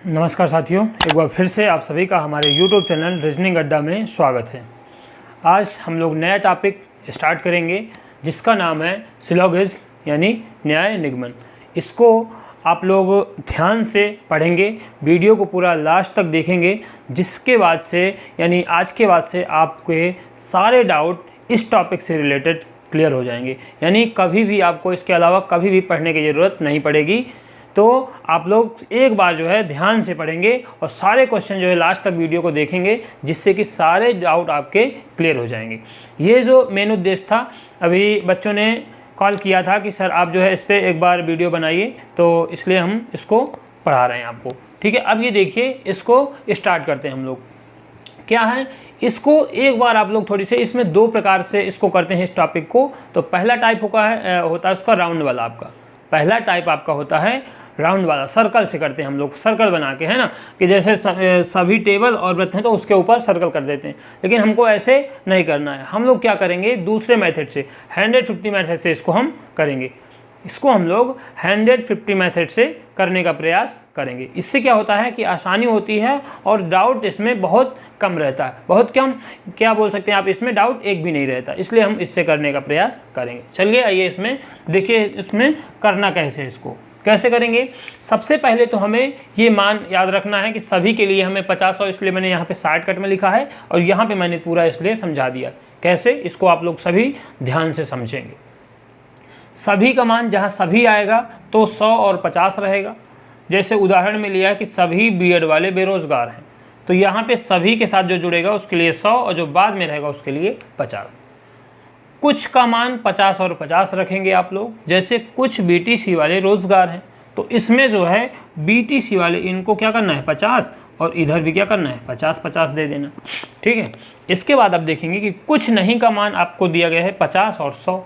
नमस्कार साथियों, एक बार फिर से आप सभी का हमारे YouTube चैनल रीजनिंग अड्डा में स्वागत है। आज हम लोग नया टॉपिक स्टार्ट करेंगे जिसका नाम है सिलोगिज्म यानी न्याय निगमन। इसको आप लोग ध्यान से पढ़ेंगे, वीडियो को पूरा लास्ट तक देखेंगे, जिसके बाद से यानी आज के बाद से आपके सारे डाउट इस टॉपिक से रिलेटेड क्लियर हो जाएंगे। यानी कभी भी आपको इसके अलावा कभी भी पढ़ने की ज़रूरत नहीं पड़ेगी। तो आप लोग एक बार जो है ध्यान से पढ़ेंगे और सारे क्वेश्चन जो है लास्ट तक वीडियो को देखेंगे, जिससे कि सारे डाउट आपके क्लियर हो जाएंगे। ये जो मेन उद्देश्य था, अभी बच्चों ने कॉल किया था कि सर आप जो है इस पर एक बार वीडियो बनाइए, तो इसलिए हम इसको पढ़ा रहे हैं आपको। ठीक है, अब ये देखिए, इसको स्टार्ट करते हैं हम लोग। क्या है, इसको एक बार आप लोग थोड़ी से इसमें दो प्रकार से इसको करते हैं इस टॉपिक को। तो पहला टाइप होता है उसका राउंड वाला। आपका पहला टाइप आपका होता है राउंड वाला, सर्कल से करते हैं हम लोग, सर्कल बना के, है ना, कि जैसे सभी टेबल और वृत्त हैं तो उसके ऊपर सर्कल कर देते हैं। लेकिन हमको ऐसे नहीं करना है। हम लोग क्या करेंगे, दूसरे मेथड से 150 मेथड से इसको हम करेंगे। इसको हम लोग 150 मेथड से करने का प्रयास करेंगे। इससे क्या होता है कि आसानी होती है और डाउट इसमें बहुत कम रहता है, बहुत कम, क्या बोल सकते हैं आप, इसमें डाउट एक भी नहीं रहता। इसलिए हम इससे करने का प्रयास करेंगे। चलिए आइए इसमें देखिए, इसमें करना कैसे, इसको कैसे करेंगे। सबसे पहले तो हमें ये मान याद रखना है कि सभी के लिए हमें 50 और, इसलिए मैंने यहाँ पे शॉर्टकट में लिखा है और यहाँ पे मैंने पूरा इसलिए समझा दिया कैसे। इसको आप लोग सभी ध्यान से समझेंगे। सभी का मान जहाँ सभी आएगा तो 100 और 50 रहेगा। जैसे उदाहरण में लिया है कि सभी बीएड वाले बेरोजगार हैं, तो यहाँ पे सभी के साथ जो जुड़ेगा उसके लिए 100 और जो बाद में रहेगा उसके लिए 50। कुछ का मान 50 और 50 रखेंगे आप लोग। जैसे कुछ बीटीसी वाले रोजगार हैं, तो इसमें जो है बीटीसी वाले इनको क्या करना है 50, और इधर भी क्या करना है 50-50 दे देना। ठीक है, इसके बाद आप देखेंगे कि कुछ नहीं का मान आपको दिया गया है 50 और 100।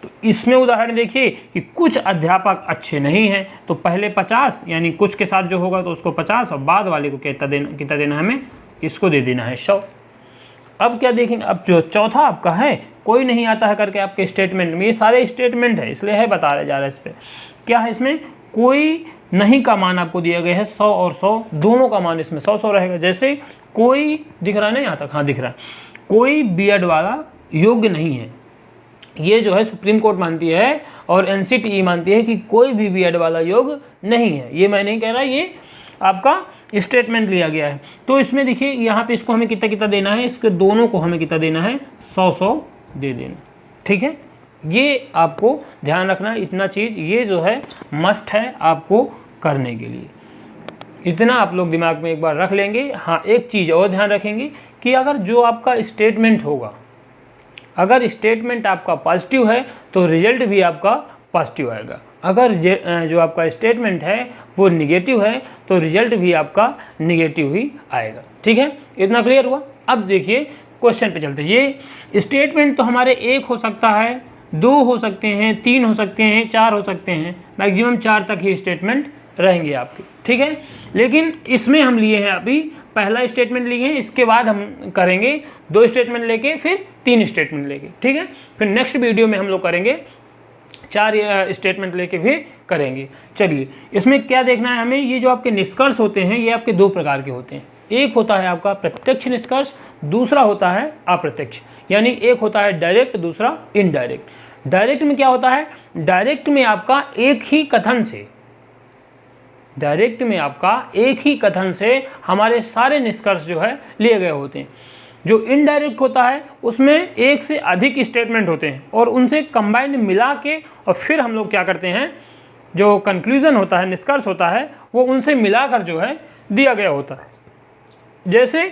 तो इसमें उदाहरण देखिए कि कुछ अध्यापक अच्छे नहीं हैं, तो पहले 50 यानी कुछ के साथ जो होगा तो उसको 50 और बाद वाले को कितना देना, हमें इसको दे देना है 100। अब क्या देखेंगे, अब जो चौथा आपका है कोई नहीं आता है करके आपके स्टेटमेंट में, ये सारे स्टेटमेंट है इसलिए है बता रहे जा रहा है। इस पर क्या है, इसमें कोई नहीं का मान आपको दिया गया है 100 और 100, दोनों का मान इसमें 100-100 रहेगा। जैसे कोई दिख रहा है ना यहाँ तक, हाँ दिख रहा है, कोई बीएड वाला योग्य नहीं है। ये जो है सुप्रीम कोर्ट मानती है और एनसीटीई मानती है कि कोई भी बीएड वाला योग्य नहीं है। ये मैं नहीं कह रहा, ये आपका स्टेटमेंट लिया गया है। तो इसमें देखिए यहाँ पे इसको हमें कितना कितना देना है, इसके दोनों को हमें कितना देना है 100-100 दे देना। ठीक है, ये आपको ध्यान रखना है। इतना चीज़ ये जो है मस्ट है आपको करने के लिए। इतना आप लोग दिमाग में एक बार रख लेंगे। हाँ, एक चीज़ और ध्यान रखेंगे कि अगर जो आपका स्टेटमेंट होगा, अगर स्टेटमेंट आपका पॉजिटिव है तो रिजल्ट भी आपका पॉजिटिव आएगा। अगर जो आपका स्टेटमेंट है वो निगेटिव है तो रिजल्ट भी आपका निगेटिव ही आएगा। ठीक है, इतना क्लियर हुआ। अब देखिए क्वेश्चन पे चलते हैं। ये स्टेटमेंट तो हमारे एक हो सकता है, 2 हो सकते हैं, 3 हो सकते हैं, 4 हो सकते हैं, मैक्सिमम 4 तक ही स्टेटमेंट रहेंगे आपके। ठीक है, लेकिन इसमें हम लिए हैं अभी पहला स्टेटमेंट लिए हैं, इसके बाद हम करेंगे 2 स्टेटमेंट लेके, फिर 3 स्टेटमेंट लेके। ठीक है, फिर नेक्स्ट वीडियो में हम लोग करेंगे 4 स्टेटमेंट लेके भी करेंगे। चलिए, इसमें क्या देखना है हमें, ये जो आपके निष्कर्ष होते हैं ये आपके 2 प्रकार के होते हैं। एक होता है आपका प्रत्यक्ष निष्कर्ष, दूसरा होता है अप्रत्यक्ष। यानी एक होता है डायरेक्ट, दूसरा इनडायरेक्ट। डायरेक्ट में क्या होता है, डायरेक्ट में आपका एक ही कथन से, डायरेक्ट में आपका एक ही कथन से हमारे सारे निष्कर्ष जो है लिए गए होते हैं। जो इनडायरेक्ट होता है उसमें एक से अधिक स्टेटमेंट होते हैं और उनसे कंबाइंड मिला के और फिर हम लोग क्या करते हैं, जो कंक्लूजन होता है, निष्कर्ष होता है, वो उनसे मिलाकर जो है दिया गया होता है। जैसे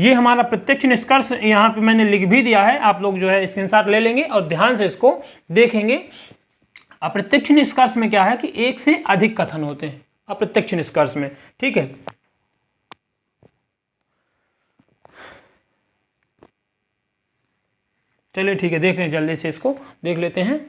ये हमारा प्रत्यक्ष निष्कर्ष यहाँ पे मैंने लिख भी दिया है, आप लोग जो है स्क्रीनशॉट ले लेंगे और ध्यान से इसको देखेंगे। अप्रत्यक्ष निष्कर्ष में क्या है कि एक से अधिक कथन होते हैं अप्रत्यक्ष निष्कर्ष में। ठीक है, चलिए ठीक है, देख लें, जल्दी से इसको देख लेते हैं।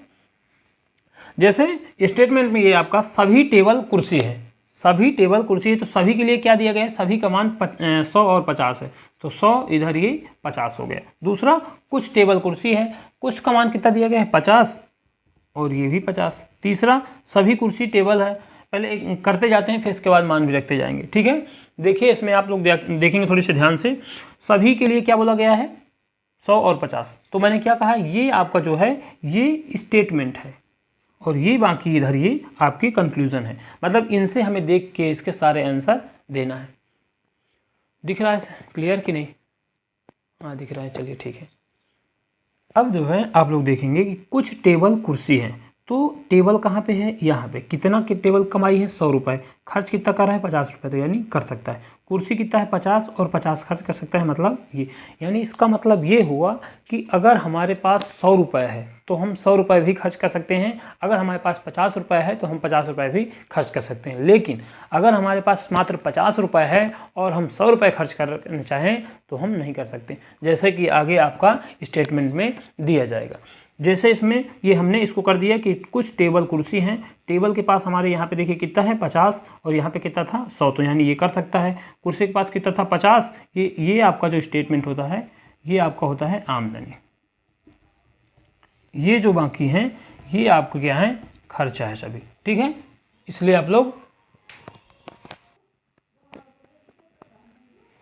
जैसे स्टेटमेंट में ये आपका सभी टेबल कुर्सी है, सभी टेबल कुर्सी है, तो सभी के लिए क्या दिया गया है, सभी का मान 100 और 50 है, तो 100 इधर ये 50 हो गया। दूसरा कुछ टेबल कुर्सी है, कुछ का मान कितना दिया गया है 50 और ये भी 50। तीसरा सभी कुर्सी टेबल है, पहले एक करते जाते हैं, फिर इसके बाद मान भी रखते जाएंगे, ठीक है। देखिए इसमें आप लोग देखेंगे थोड़ी सी ध्यान से, सभी के लिए क्या बोला गया है 100 और 50। तो मैंने क्या कहा, ये आपका जो है ये स्टेटमेंट है और ये बाकी इधर ये आपकी कंक्लूजन है। मतलब इनसे हमें देख के इसके सारे आंसर देना है। दिख रहा है क्लियर कि नहीं? हाँ दिख रहा है, चलिए ठीक है। अब जो है आप लोग देखेंगे कि कुछ टेबल कुर्सी हैं, तो टेबल कहाँ पे है, यहाँ पे। कितना की टेबल कमाई है 100 रुपये, खर्च कितना कर रहा है 50 रुपये, तो यानी कर सकता है। कुर्सी कितना है 50 और 50 खर्च कर सकता है, मतलब ये। यानी इसका मतलब ये हुआ कि अगर हमारे पास 100 रुपये है तो हम 100 रुपये भी खर्च कर सकते हैं, अगर हमारे पास 50 रुपये है तो हम 50 रुपये भी खर्च कर सकते हैं। लेकिन अगर हमारे पास मात्र 50 रुपये है और हम 100 रुपये खर्च करना चाहें तो हम नहीं कर सकते, जैसे कि आगे आपका स्टेटमेंट में दिया जाएगा। जैसे इसमें ये हमने इसको कर दिया कि कुछ टेबल कुर्सी हैं, टेबल के पास हमारे यहाँ पे देखिए कितना है 50 और यहाँ पे कितना था 100, तो यानी ये कर सकता है। कुर्सी के पास कितना था 50, ये आपका जो स्टेटमेंट होता है ये आपका होता है आमदनी। ये जो बाकी हैं ये आपका क्या है, खर्चा है सभी, ठीक है। इसलिए आप लोग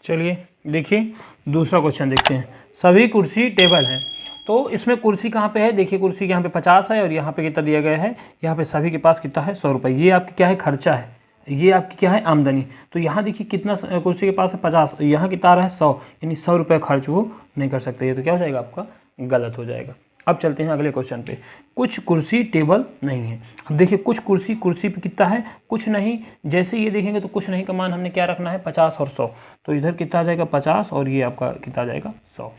चलिए देखिए दूसरा क्वेश्चन देखते हैं। सभी कुर्सी टेबल हैं, तो इसमें कुर्सी कहाँ पे है, देखिए कुर्सी यहाँ पे 50 है और यहाँ पे कितना दिया गया है, यहाँ पे सभी के पास कितना है 100 रुपये। ये आपकी क्या है, खर्चा है, ये आपकी क्या है, आमदनी। तो यहाँ देखिए कितना कुर्सी के पास है 50 और यहाँ कितना आ रहा है 100, यानी 100 रुपये खर्च वो नहीं कर सकते। ये तो क्या हो जाएगा आपका, गलत हो जाएगा। अब चलते हैं अगले क्वेश्चन पे। कुछ कुर्सी टेबल नहीं है। अब देखिए कुछ कुर्सी पे कितना है, कुछ नहीं। जैसे ये देखेंगे तो कुछ नहीं का मान हमने क्या रखना है 50 और 100, तो इधर कितना आ जाएगा 50 और ये आपका कितना आ जाएगा 100।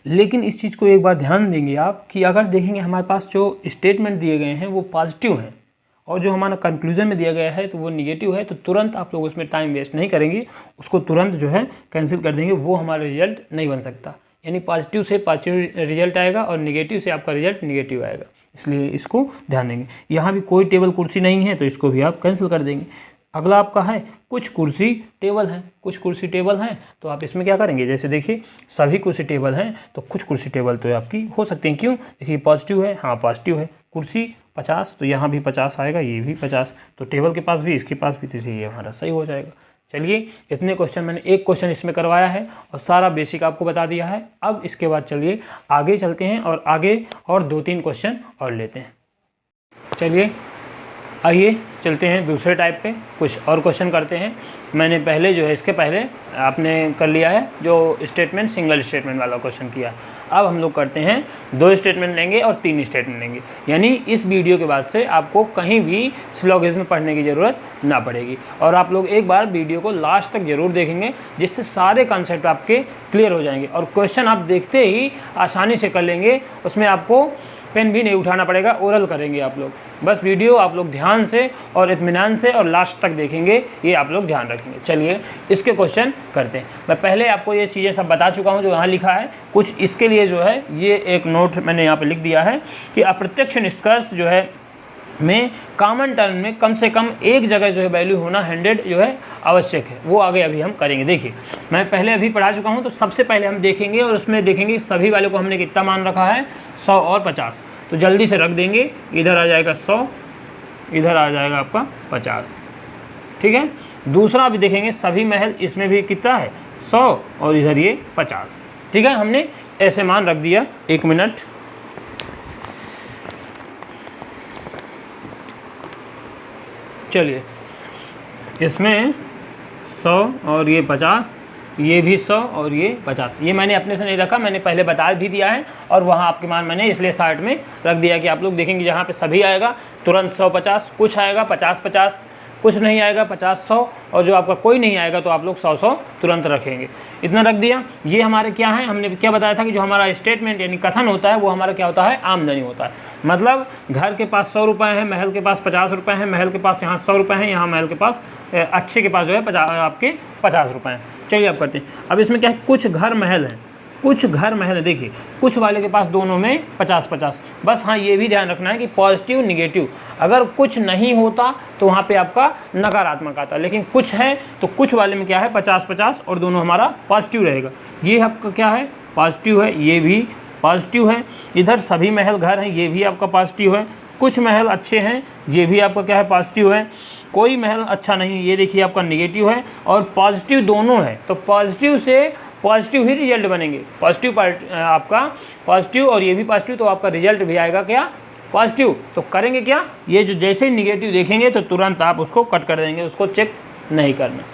लेकिन इस चीज़ को एक बार ध्यान देंगे आप कि अगर देखेंगे हमारे पास जो स्टेटमेंट दिए गए हैं वो पॉजिटिव हैं और जो हमारा कंक्लूजन में दिया गया है तो वो निगेटिव है, तो तुरंत आप लोग उसमें टाइम वेस्ट नहीं करेंगे, उसको तुरंत जो है कैंसिल कर देंगे, वो हमारा रिजल्ट नहीं बन सकता। यानी पॉजिटिव से पॉजिटिव रिजल्ट आएगा और निगेटिव से आपका रिजल्ट निगेटिव आएगा, इसलिए इसको ध्यान देंगे। यहाँ भी कोई टेबल कुर्सी नहीं है तो इसको भी आप कैंसिल कर देंगे। अगला आपका है कुछ कुर्सी टेबल हैं, कुछ कुर्सी टेबल हैं, तो आप इसमें क्या करेंगे, जैसे देखिए सभी कुर्सी टेबल हैं तो कुछ कुर्सी टेबल तो आपकी हो सकती हैं। क्यों, देखिए पॉजिटिव है, हाँ पॉजिटिव है। कुर्सी 50 तो यहाँ भी 50 आएगा, ये भी 50, तो टेबल के पास भी इसके पास भी, तो ये हमारा सही हो जाएगा। चलिए इतने क्वेश्चन मैंने एक क्वेश्चन इसमें करवाया है और सारा बेसिक आपको बता दिया है। अब इसके बाद चलिए आगे चलते हैं और आगे और 2-3 क्वेश्चन और लेते हैं। चलिए आइए चलते हैं दूसरे टाइप पे, कुछ और क्वेश्चन करते हैं। मैंने पहले जो है इसके पहले आपने कर लिया है जो स्टेटमेंट, सिंगल स्टेटमेंट वाला क्वेश्चन किया। अब हम लोग करते हैं 2 स्टेटमेंट लेंगे और 3 स्टेटमेंट लेंगे, यानी इस वीडियो के बाद से आपको कहीं भी सिलोगिज्म पढ़ने की ज़रूरत ना पड़ेगी। और आप लोग एक बार वीडियो को लास्ट तक ज़रूर देखेंगे, जिससे सारे कॉन्सेप्ट आपके क्लियर हो जाएंगे और क्वेश्चन आप देखते ही आसानी से कर लेंगे। उसमें आपको पेन भी नहीं उठाना पड़ेगा, ओरल करेंगे आप लोग। बस वीडियो आप लोग ध्यान से और इत्मीनान से और लास्ट तक देखेंगे, ये आप लोग ध्यान रखेंगे। चलिए इसके क्वेश्चन करते हैं। मैं पहले आपको ये चीज़ें सब बता चुका हूँ जो यहाँ लिखा है। कुछ इसके लिए जो है ये एक नोट मैंने यहाँ पे लिख दिया है कि अप्रत्यक्ष निष्कर्ष जो है में कॉमन टर्म में कम से कम एक जगह जो है वैल्यू होना 100 जो है आवश्यक है, वो आगे अभी हम करेंगे। देखिए मैं पहले अभी पढ़ा चुका हूँ, तो सबसे पहले हम देखेंगे और उसमें देखेंगे सभी वाले को हमने कितना मान रखा है 100 और 50, तो जल्दी से रख देंगे। इधर आ जाएगा 100, इधर आ जाएगा आपका 50, ठीक है। दूसरा अभी देखेंगे सभी महल, इसमें भी कितना है 100 और इधर ये 50, ठीक है। हमने ऐसे मान रख दिया। 1 मिनट, चलिए इसमें 100 और ये 50, ये भी 100 और ये 50, ये मैंने अपने से नहीं रखा, मैंने पहले बता भी दिया है और वहाँ आपके मान मैंने इसलिए 60 में रख दिया कि आप लोग देखेंगे जहाँ पे सभी आएगा तुरंत 100-50, कुछ आएगा 50-50, कुछ नहीं आएगा 50-100, और जो आपका कोई नहीं आएगा तो आप लोग 100-100 तुरंत रखेंगे। इतना रख दिया। ये हमारे क्या है, हमने क्या बताया था कि जो हमारा स्टेटमेंट यानी कथन होता है वो हमारा क्या होता है, आमदनी होता है। मतलब घर के पास 100 रुपये है, महल के पास 50 रुपये हैं, महल के पास यहाँ 100 रुपये हैं, यहाँ महल के पास अच्छे के पास जो है आपके 50 रुपये हैं। चलिए आप करते हैं। अब इसमें क्या है, कुछ घर महल हैं, कुछ घर महल है। देखिए कुछ वाले के पास दोनों में 50-50, बस हाँ ये भी ध्यान रखना है कि पॉजिटिव निगेटिव, अगर कुछ नहीं होता तो वहाँ पे आपका नकारात्मक आता, लेकिन कुछ है तो कुछ वाले में क्या है 50-50 और दोनों हमारा पॉजिटिव रहेगा। ये आपका क्या है, पॉजिटिव है, ये भी पॉजिटिव है। इधर सभी महल घर हैं, ये भी आपका पॉजिटिव है। कुछ महल अच्छे हैं, ये भी आपका क्या है पॉजिटिव है। कोई महल अच्छा नहीं, ये देखिए आपका नेगेटिव है। और पॉजिटिव दोनों है, तो पॉजिटिव से पॉजिटिव ही रिजल्ट बनेंगे। पॉजिटिव पार्ट आपका पॉजिटिव और ये भी पॉजिटिव, तो आपका रिजल्ट भी आएगा क्या पॉजिटिव। तो करेंगे क्या, ये जो जैसे ही निगेटिव देखेंगे तो तुरंत आप उसको कट कर देंगे, उसको चेक नहीं करना।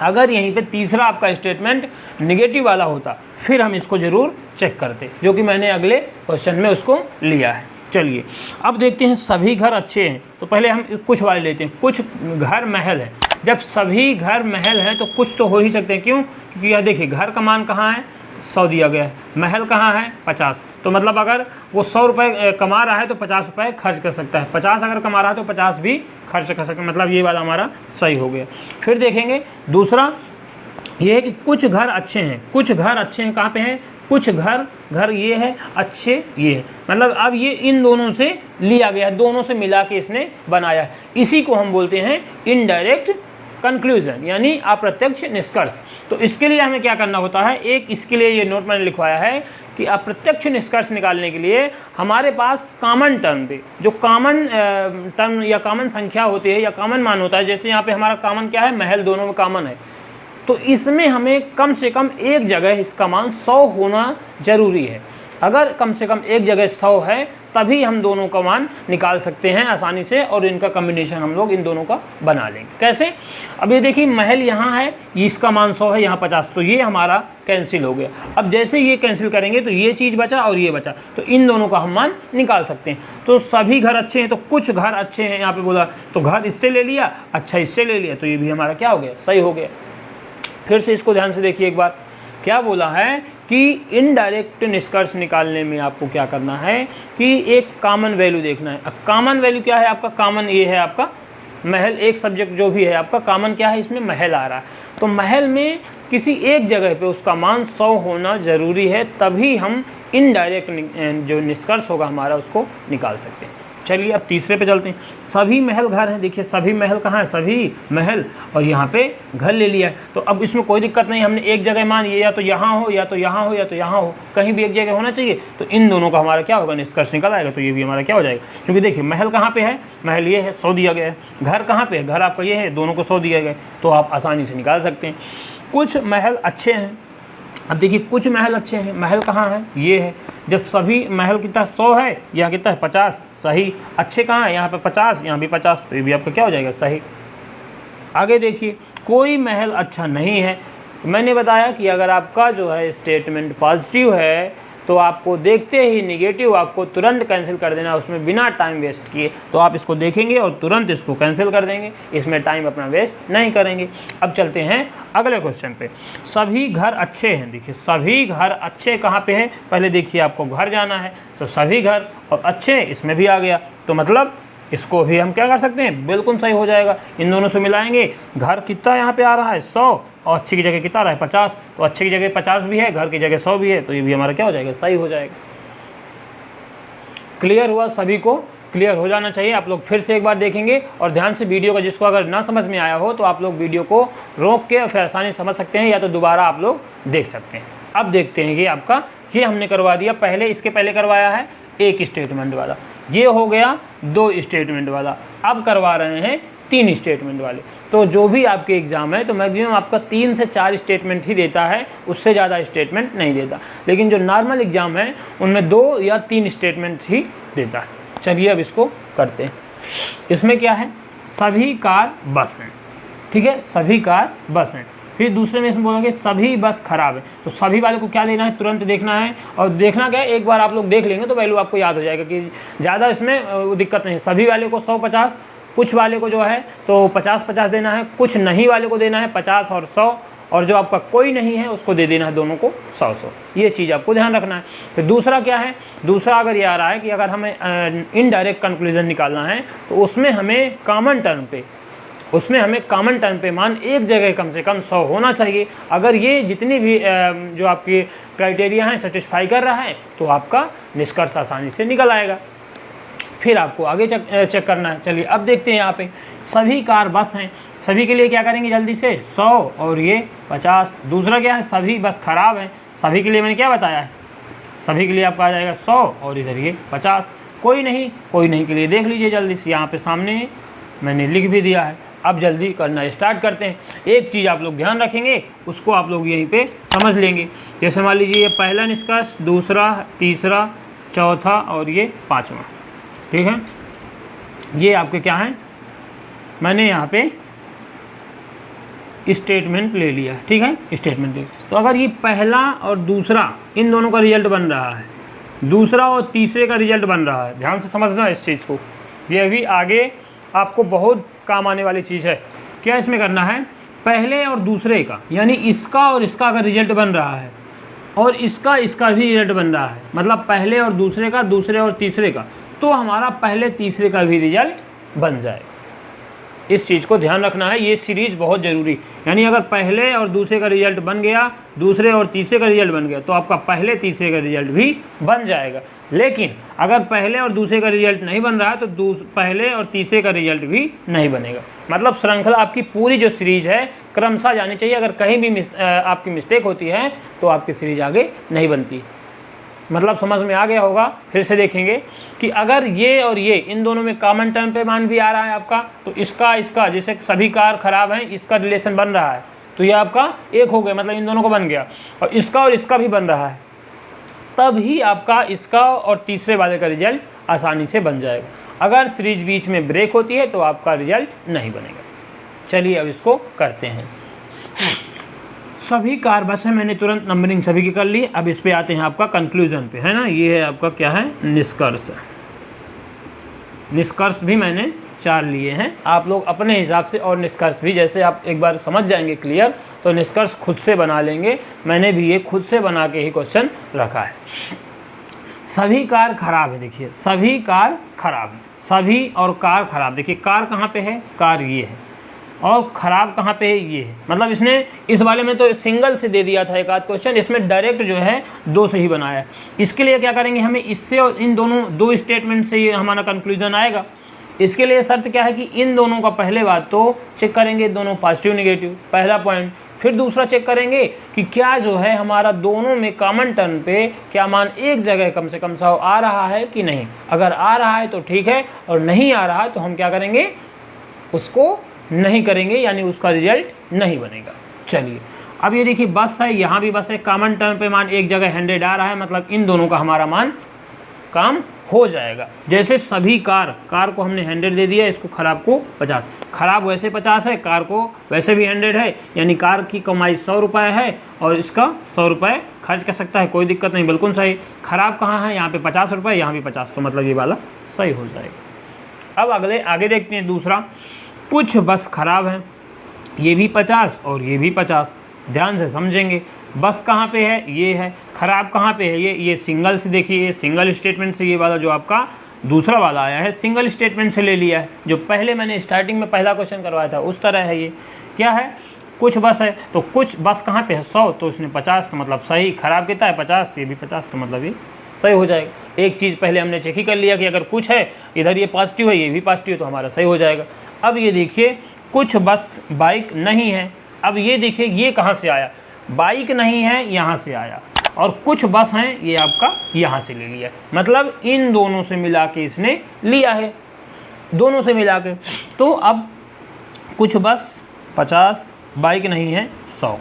अगर यहीं पे तीसरा आपका स्टेटमेंट निगेटिव वाला होता फिर हम इसको ज़रूर चेक करते, जो कि मैंने अगले क्वेश्चन में उसको लिया है। चलिए अब देखते हैं सभी घर अच्छे हैं। तो पहले हम कुछ वाले लेते हैं। कुछ घर महल है। जब सभी घर महल हैं तो कुछ तो हो ही सकते हैं, क्यों? क्योंकि यह देखिए घर का मान कहाँ है 100 दिया गया है, महल कहाँ है 50। तो मतलब अगर वो 100 रुपये कमा रहा है तो 50 रुपये खर्च कर सकता है, 50 अगर कमा रहा है तो 50 भी खर्च कर सकता है। मतलब ये वाला हमारा सही हो गया। फिर देखेंगे दूसरा ये है कि कुछ घर अच्छे हैं। कुछ घर अच्छे हैं कहाँ पे हैं? कुछ घर ये है, अच्छे ये है। मतलब अब ये इन दोनों से लिया गया है, दोनों से मिला के इसने बनाया है। इसी को हम बोलते हैं इनडायरेक्ट कंक्लूजन, यानी अप्रत्यक्ष निष्कर्ष। तो इसके लिए हमें क्या करना होता है, एक इसके लिए ये नोट मैंने लिखवाया है कि अप्रत्यक्ष निष्कर्ष निकालने के लिए हमारे पास कॉमन टर्म पे जो कॉमन टर्म या कॉमन संख्या होती है या कॉमन मान होता है, जैसे यहाँ पे हमारा कॉमन क्या है, महल दोनों में कॉमन है, तो इसमें हमें कम से कम एक जगह इसका मान 100 होना जरूरी है। अगर कम से कम एक जगह 100 है तभी हम दोनों का मान निकाल सकते हैं आसानी से, और इनका कम्बिनेशन हम लोग इन दोनों का बना लेंगे। कैसे? अब ये देखिए महल यहाँ है, इसका मान 100 है, यहाँ 50, तो ये हमारा कैंसिल हो गया। अब जैसे ये कैंसिल करेंगे तो ये चीज़ बचा और ये बचा, तो इन दोनों का हम मान निकाल सकते हैं। तो सभी घर अच्छे हैं, तो कुछ घर अच्छे हैं यहाँ पे बोला, तो घर इससे ले लिया, अच्छा इससे ले लिया, तो ये भी हमारा क्या हो गया, सही हो गया। फिर से इसको ध्यान से देखिए एक बार, क्या बोला है कि इनडायरेक्ट निष्कर्ष निकालने में आपको क्या करना है कि एक कॉमन वैल्यू देखना है। अब कॉमन वैल्यू क्या है आपका, कॉमन ये है आपका महल, एक सब्जेक्ट जो भी है आपका कॉमन क्या है, इसमें महल आ रहा है। तो महल में किसी एक जगह पे उसका मान 100 होना ज़रूरी है, तभी हम इनडायरेक्ट जो निष्कर्ष होगा हमारा उसको निकाल सकते हैं। चलिए अब तीसरे पे चलते हैं। सभी महल घर हैं, देखिए सभी महल कहाँ है, सभी महल, और यहाँ पे घर ले लिया है। तो अब इसमें कोई दिक्कत नहीं, हमने एक जगह मान ये या तो यहाँ हो या तो यहाँ हो या तो यहाँ हो, कहीं भी एक जगह होना चाहिए। तो इन दोनों का हमारा क्या होगा, निष्कर्ष निकल आएगा। तो ये भी हमारा क्या हो जाएगा, क्योंकि देखिए महल कहाँ पे है, महल ये है, 100 दिया गया है। घर कहाँ पे है, घर आपका ये है, दोनों को 100 दिया गया है, तो आप आसानी से निकाल सकते हैं। कुछ महल अच्छे हैं। अब देखिए कुछ महल अच्छे हैं, महल कहाँ है, ये है। जब सभी महल कितना 100 है, यहाँ कितना है 50, सही। अच्छे कहाँ है, यहाँ पे 50, यहाँ भी 50, तो ये भी आपका क्या हो जाएगा, सही। आगे देखिए कोई महल अच्छा नहीं है। मैंने बताया कि अगर आपका जो है स्टेटमेंट पॉजिटिव है तो आपको देखते ही निगेटिव आपको तुरंत कैंसिल कर देना, उसमें बिना टाइम वेस्ट किए। तो आप इसको देखेंगे और तुरंत इसको कैंसिल कर देंगे, इसमें टाइम अपना वेस्ट नहीं करेंगे। अब चलते हैं अगले क्वेश्चन पे। सभी घर अच्छे हैं। देखिए सभी घर अच्छे कहाँ पे हैं, पहले देखिए आपको घर जाना है, तो सभी घर और अच्छे इसमें भी आ गया, तो मतलब इसको भी हम क्या कर सकते हैं, बिल्कुल सही हो जाएगा। इन दोनों से मिलाएंगे, घर कितना यहाँ पे आ रहा है 100, और अच्छे की जगह कितना आ रहा है 50, तो अच्छे की जगह 50 भी है, घर की जगह 100 भी है, तो ये भी हमारा क्या हो जाएगा, सही हो जाएगा। क्लियर हुआ, सभी को क्लियर हो जाना चाहिए। आप लोग फिर से एक बार देखेंगे और ध्यान से वीडियो का, जिसको अगर ना समझ में आया हो तो आप लोग वीडियो को रोक के फिर आसानी समझ सकते हैं, या तो दोबारा आप लोग देख सकते हैं। अब देखते हैं कि आपका ये हमने करवा दिया, पहले इसके पहले करवाया है एक स्टेटमेंट वाला, ये हो गया 2 स्टेटमेंट वाला, अब करवा रहे हैं 3 स्टेटमेंट वाले। तो जो भी आपके एग्ज़ाम है तो मैक्सिमम आपका 3 से 4 स्टेटमेंट ही देता है, उससे ज़्यादा स्टेटमेंट नहीं देता। लेकिन जो नॉर्मल एग्ज़ाम है उनमें 2 या 3 स्टेटमेंट ही देता है। चलिए अब इसको करते हैं। इसमें क्या है, सभी कार बस हैं, ठीक है, सभी कार बस हैं। फिर दूसरे में इसमें बोलोगे सभी बस खराब है, तो सभी वाले को क्या लेना है, तुरंत देखना है। और देखना क्या है, एक बार आप लोग देख लेंगे तो वैल्यू आपको याद हो जाएगा कि ज़्यादा इसमें दिक्कत नहीं। सभी वाले को 100-50, कुछ वाले को जो है तो 50-50 देना है, कुछ नहीं वाले को देना है 50 और 100, और जो आपका कोई नहीं है उसको दे देना है दोनों को 100-100। ये चीज़ आपको ध्यान रखना है। फिर दूसरा क्या है, दूसरा अगर ये आ रहा है कि अगर हमें इनडायरेक्ट कंक्लूजन निकालना है तो उसमें हमें कॉमन टर्म पे मान एक जगह कम से कम 100 होना चाहिए। अगर ये जितनी भी जो आपकी क्राइटेरिया हैं सेटिस्फाई कर रहा है तो आपका निष्कर्ष आसानी से निकल आएगा। फिर आपको आगे चेक करना है। चलिए अब देखते हैं यहाँ पे सभी कार बस हैं, सभी के लिए क्या करेंगे जल्दी से 100 और ये 50। दूसरा क्या है, सभी बस खराब हैं, सभी के लिए मैंने क्या बताया है, सभी के लिए आपका आ जाएगा 100 और इधर ये 50। कोई नहीं के लिए देख लीजिए जल्दी से, यहाँ पे सामने मैंने लिख भी दिया है। अब जल्दी करना स्टार्ट करते हैं। एक चीज़ आप लोग ध्यान रखेंगे, उसको आप लोग यहीं पे समझ लेंगे। जैसे मान लीजिए ये पहला निष्कर्ष, दूसरा, तीसरा, चौथा और ये पाँचवा, ठीक है। ये आपके क्या हैं, मैंने यहाँ पे स्टेटमेंट ले लिया, ठीक है, स्टेटमेंट ले। तो अगर ये पहला और दूसरा इन दोनों का रिजल्ट बन रहा है, दूसरा और तीसरे का रिजल्ट बन रहा है, ध्यान से समझना इस चीज़ को, ये अभी आगे आपको बहुत काम आने वाली चीज़ है। क्या इसमें करना है, पहले और दूसरे का यानी इसका और इसका अगर रिजल्ट बन रहा है और इसका भी रिजल्ट बन रहा है, मतलब पहले और दूसरे का, दूसरे और तीसरे का, तो हमारा पहले तीसरे का भी रिजल्ट बन जाए। इस चीज़ को ध्यान रखना है, ये सीरीज़ बहुत ज़रूरी। यानी अगर पहले और दूसरे का रिजल्ट बन गया, दूसरे और तीसरे का रिजल्ट बन गया, तो आपका पहले तीसरे का रिजल्ट भी बन जाएगा। लेकिन अगर पहले और दूसरे का रिजल्ट नहीं बन रहा है तो पहले और तीसरे का रिजल्ट भी नहीं बनेगा। मतलब श्रृंखला आपकी पूरी जो सीरीज़ है क्रमशः जानी चाहिए। अगर कहीं भी आपकी मिस्टेक होती है तो आपकी सीरीज़ आगे नहीं बनती। मतलब समझ में आ गया होगा। फिर से देखेंगे कि अगर ये और ये इन दोनों में कॉमन टर्म पे मान भी आ रहा है आपका, तो इसका जैसे सभी कार खराब हैं, इसका रिलेशन बन रहा है, तो ये आपका एक हो गया, मतलब इन दोनों को बन गया। और इसका भी बन रहा है, तब ही आपका इसका और तीसरे वाले का रिजल्ट आसानी से बन जाएगा। अगर सीरीज बीच में ब्रेक होती है तो आपका रिजल्ट नहीं बनेगा। चलिए अब इसको करते हैं। सभी कार बस है, मैंने तुरंत नंबरिंग सभी की कर ली। अब इस पे आते हैं आपका कंक्लूजन पे, है ना। ये है आपका क्या है, निष्कर्ष। निष्कर्ष भी मैंने 4 लिए हैं, आप लोग अपने हिसाब से। और निष्कर्ष भी जैसे आप एक बार समझ जाएंगे क्लियर, तो निष्कर्ष खुद से बना लेंगे। मैंने भी ये खुद से बना के ही क्वेश्चन रखा है। सभी कार खराब है, देखिए सभी कार खराब है, सभी और कार खराब। देखिए कार कहाँ पे है, कार ये है, और ख़राब कहाँ पे है, ये है। मतलब इसने इस वाले में तो सिंगल से दे दिया था एक आध क्वेश्चन, इसमें डायरेक्ट जो है 2 से ही बनाया है। इसके लिए क्या करेंगे, हमें इससे और इन दोनों 2 स्टेटमेंट से ये हमारा कंक्लूजन आएगा। इसके लिए शर्त क्या है कि इन दोनों का पहले बात तो चेक करेंगे दोनों पॉजिटिव निगेटिव, पहला पॉइंट। फिर दूसरा चेक करेंगे कि क्या जो है हमारा दोनों में कॉमन टर्म पे क्या मान एक जगह कम से कम आ रहा है कि नहीं। अगर आ रहा है तो ठीक है, और नहीं आ रहा है तो हम क्या करेंगे, उसको नहीं करेंगे, यानी उसका रिजल्ट नहीं बनेगा। चलिए अब ये देखिए बस है, यहाँ भी बस है, कॉमन टर्म पे मान एक जगह 100 आ रहा है, मतलब इन दोनों का हमारा मान काम हो जाएगा। जैसे सभी कार को हमने 100 दे दिया, इसको ख़राब को 50, ख़राब वैसे 50 है, कार को वैसे भी 100 है, यानी कार की कमाई 100 रुपये है और इसका 100 रुपये खर्च कर सकता है, कोई दिक्कत नहीं, बिल्कुल सही। ख़राब कहाँ है, यहाँ पे 50 रुपये, यहाँ भी 50, तो मतलब ये वाला सही हो जाएगा। अब आगे देखते हैं दूसरा। कुछ बस ख़राब है, ये भी 50 और ये भी 50, ध्यान से समझेंगे। बस कहाँ पे है, ये है। ख़राब कहाँ पे है, ये सिंगल से, देखिए ये सिंगल स्टेटमेंट से, ये वाला जो आपका दूसरा वाला आया है सिंगल स्टेटमेंट से ले लिया है। जो पहले मैंने स्टार्टिंग में पहला क्वेश्चन करवाया था उस तरह है। ये क्या है, कुछ बस है, तो कुछ बस कहाँ पे है, 100, तो उसने 50, तो मतलब सही। ख़राब कितना है, 50, तो ये भी 50, तो मतलब ये सही हो जाएगा। एक चीज़ पहले हमने चेक ही कर लिया कि अगर कुछ है इधर ये पॉजिटिव है, ये भी पॉजिटिव, तो हमारा सही हो जाएगा। अब ये देखिए कुछ बस बाइक नहीं है। अब ये देखिए ये कहाँ से आया, बाइक नहीं है यहाँ से आया, और कुछ बस हैं ये आपका यहाँ से ले लिया, मतलब इन दोनों से मिला के इसने लिया है, दोनों से मिला के। तो अब कुछ बस 50, बाइक नहीं है 100।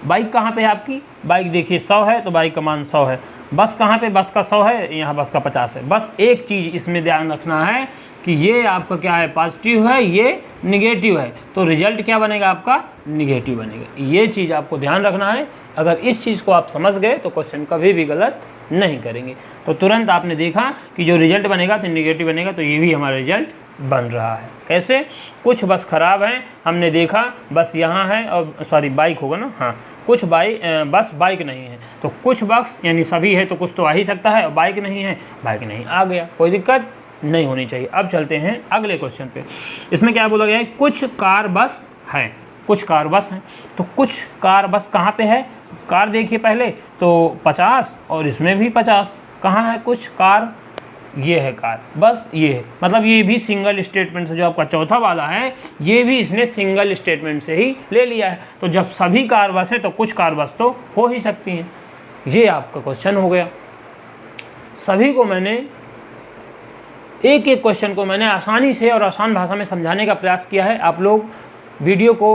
बाइक कहाँ पे है आपकी, बाइक देखिए 100 है, तो बाइक का मान 100 है। बस कहाँ पे, बस का 100 है, यहाँ बस का 50 है। बस एक चीज़ इसमें ध्यान रखना है कि ये आपका क्या है, पॉजिटिव है, ये निगेटिव है, तो रिजल्ट क्या बनेगा आपका, निगेटिव बनेगा। ये चीज़ आपको ध्यान रखना है। अगर इस चीज़ को आप समझ गए तो क्वेश्चन कभी भी गलत नहीं करेंगे। तो तुरंत आपने देखा कि जो रिजल्ट बनेगा तो निगेटिव बनेगा, तो ये भी हमारा रिजल्ट बन रहा है। कैसे, कुछ बस ख़राब हैं, हमने देखा बस यहाँ है, और सॉरी बाइक होगा ना, हाँ कुछ बस बाइक नहीं है, तो कुछ बस यानी सभी है, तो कुछ तो आ ही सकता है, और बाइक नहीं है, बाइक नहीं आ गया, कोई दिक्कत नहीं होनी चाहिए। अब चलते हैं अगले क्वेश्चन पे। इसमें क्या बोला गया है, कुछ कार बस हैं, कुछ कार बस हैं, तो कुछ कार बस कहाँ पे है, कार देखिए पहले तो 50 और इसमें भी 50, कहाँ है कुछ कार, ये है कार, बस ये है, मतलब ये भी सिंगल स्टेटमेंट से, जो आपका चौथा वाला है ये भी इसने सिंगल स्टेटमेंट से ही ले लिया है। तो जब सभी कार बस है तो कुछ कार बस तो हो ही सकती हैं। ये आपका क्वेश्चन हो गया। सभी को मैंने एक एक क्वेश्चन को मैंने आसानी से और आसान भाषा में समझाने का प्रयास किया है। आप लोग वीडियो को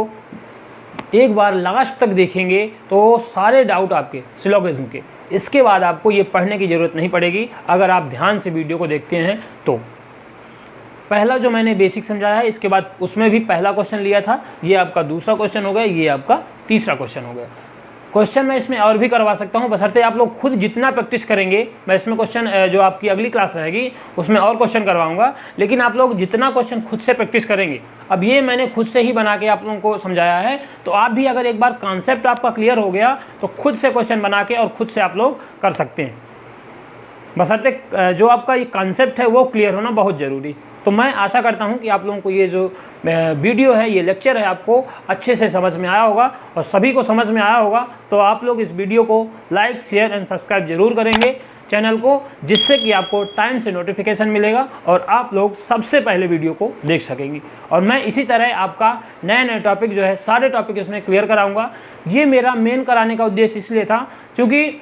एक बार लास्ट तक देखेंगे तो सारे डाउट आपके सिलोगिज्म के, इसके बाद आपको ये पढ़ने की ज़रूरत नहीं पड़ेगी अगर आप ध्यान से वीडियो को देखते हैं तो। पहला जो मैंने बेसिक समझाया है, इसके बाद उसमें भी पहला क्वेश्चन लिया था, ये आपका दूसरा क्वेश्चन हो गया, ये आपका तीसरा क्वेश्चन हो गया। क्वेश्चन मैं इसमें और भी करवा सकता हूँ, बशर्ते आप लोग खुद जितना प्रैक्टिस करेंगे। मैं इसमें क्वेश्चन जो आपकी अगली क्लास रहेगी उसमें और क्वेश्चन करवाऊँगा, लेकिन आप लोग जितना क्वेश्चन खुद से प्रैक्टिस करेंगे, अब ये मैंने खुद से ही बना के आप लोगों को समझाया है, तो आप भी अगर एक बार कॉन्सेप्ट आपका क्लियर हो गया तो खुद से क्वेश्चन बना के और खुद से आप लोग कर सकते हैं। बशर्ते जो आपका ये कॉन्सेप्ट है वो क्लियर होना बहुत ज़रूरी। तो मैं आशा करता हूं कि आप लोगों को ये जो वीडियो है, ये लेक्चर है, आपको अच्छे से समझ में आया होगा और सभी को समझ में आया होगा। तो आप लोग इस वीडियो को लाइक, शेयर एंड सब्सक्राइब जरूर करेंगे चैनल को, जिससे कि आपको टाइम से नोटिफिकेशन मिलेगा और आप लोग सबसे पहले वीडियो को देख सकेंगे। और मैं इसी तरह आपका नए नए टॉपिक जो है, सारे टॉपिक इसमें क्लियर कराऊँगा। ये मेरा मेन कराने का उद्देश्य इसलिए था क्योंकि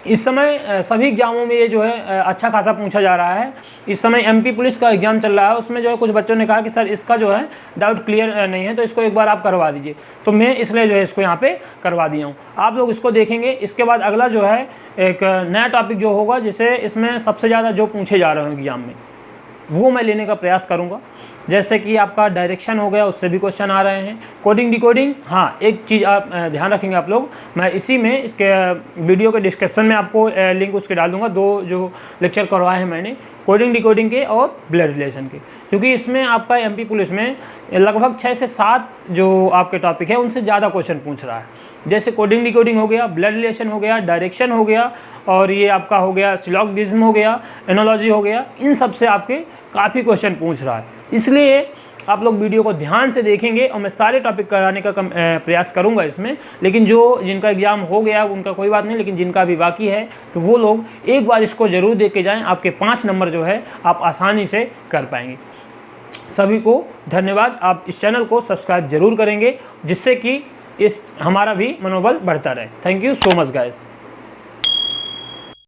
इस समय सभी एग्जामों में ये जो है अच्छा खासा पूछा जा रहा है। इस समय एमपी पुलिस का एग्ज़ाम चल रहा है, उसमें जो है कुछ बच्चों ने कहा कि सर इसका जो है डाउट क्लियर नहीं है, तो इसको एक बार आप करवा दीजिए। तो मैं इसलिए जो है इसको यहाँ पे करवा दिया हूँ। आप लोग इसको देखेंगे। इसके बाद अगला जो है एक नया टॉपिक जो होगा, जिसे इसमें सबसे ज़्यादा जो पूछे जा रहे हैं एग्ज़ाम में, वो मैं लेने का प्रयास करूँगा। जैसे कि आपका डायरेक्शन हो गया, उससे भी क्वेश्चन आ रहे हैं। कोडिंग डिकोडिंग, हाँ एक चीज़ आप ध्यान रखेंगे आप लोग, मैं इसी में इसके वीडियो के डिस्क्रिप्शन में आपको लिंक उसके डाल दूंगा। दो जो लेक्चर करवाए हैं मैंने कोडिंग डिकोडिंग के और ब्लड रिलेशन के, क्योंकि इसमें आपका एमपी पुलिस में लगभग 6 से 7 जो आपके टॉपिक है उनसे ज़्यादा क्वेश्चन पूछ रहा है। जैसे कोडिंग डिकोडिंग हो गया, ब्लड रिलेशन हो गया, डायरेक्शन हो गया, और ये आपका हो गया सिलोगिज्म हो गया, एनोलॉजी हो गया, इन सब से आपके काफ़ी क्वेश्चन पूछ रहा है। इसलिए आप लोग वीडियो को ध्यान से देखेंगे और मैं सारे टॉपिक कराने का प्रयास करूंगा इसमें। लेकिन जिनका एग्ज़ाम हो गया उनका कोई बात नहीं, लेकिन जिनका भी बाकी है तो वो लोग एक बार इसको ज़रूर देख के जाएँ। आपके 5 नंबर जो है आप आसानी से कर पाएंगे। सभी को धन्यवाद। आप इस चैनल को सब्सक्राइब जरूर करेंगे, जिससे कि हमारा भी मनोबल बढ़ता रहे। Thank you so much guys.